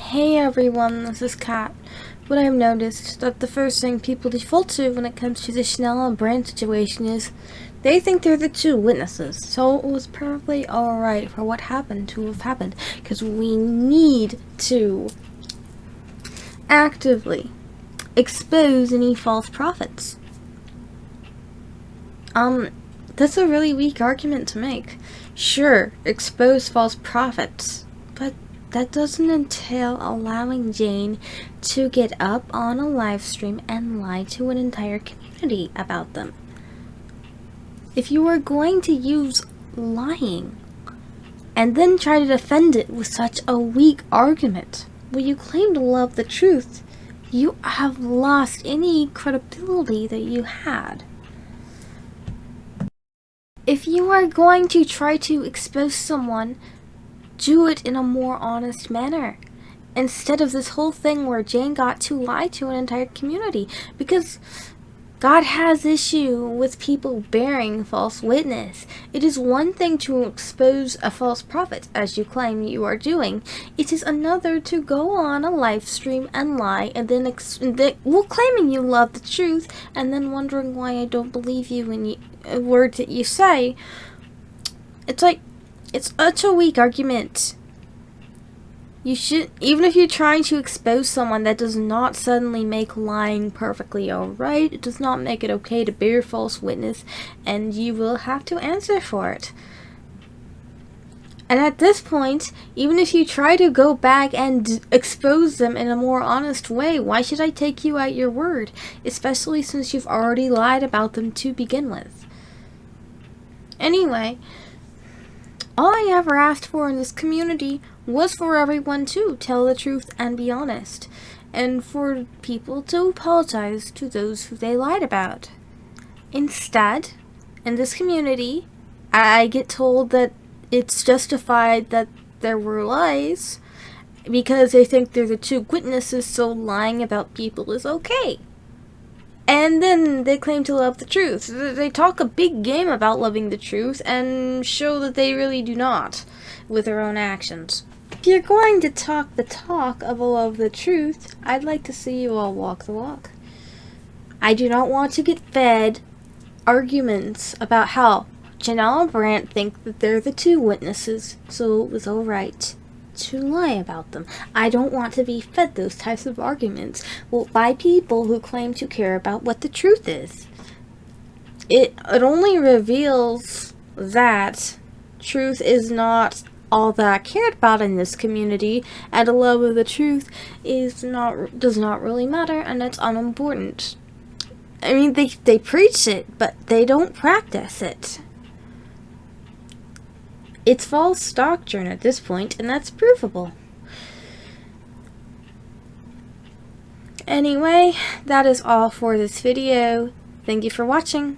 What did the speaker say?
Hey everyone, this is Kat. What I've noticed that the first thing people default to when it comes to the Chanel and Brant situation is they think they're the two witnesses, so it was perfectly alright for what happened to have happened, because we need to actively expose any false prophets. That's a really weak argument to make. Sure, expose false prophets, but that doesn't entail allowing Jane to get up on a live stream and lie to an entire community about them. If you are going to use lying and then try to defend it with such a weak argument, where you claim to love the truth, you have lost any credibility that you had. If you are going to try to expose someone, do it in a more honest manner, instead of this whole thing where Jane got to lie to an entire community, because God has issue with people bearing false witness. It is one thing to expose a false prophet, as you claim you are doing. It is another to go on a live stream and lie, and then claiming you love the truth, and then wondering why I don't believe you in words that you say. It's like, it's such a weak argument. You should, even if you're trying to expose someone, that does not suddenly make lying perfectly alright. It does not make it okay to bear false witness, and you will have to answer for it. And at this point, even if you try to go back and expose them in a more honest way, why should I take you at your word? Especially since you've already lied about them to begin with. Anyway, all I ever asked for in this community was for everyone to tell the truth and be honest, and for people to apologize to those who they lied about. Instead, in this community, I get told that it's justified that there were lies because they think they're the two witnesses, so lying about people is okay. And then they claim to love the truth. They talk a big game about loving the truth and show that they really do not with their own actions. If you're going to talk the talk of love the truth, I'd like to see you all walk the walk. I do not want to get fed arguments about how Chanel and Brant think that they're the two witnesses, so it was alright to lie about them. I don't want to be fed those types of arguments by people who claim to care about what the truth is. It only reveals that truth is not all that cared about in this community, and a love of the truth does not really matter, and it's unimportant. I mean, they preach it, but they don't practice it. It's false doctrine at this point, and that's provable. Anyway, that is all for this video. Thank you for watching.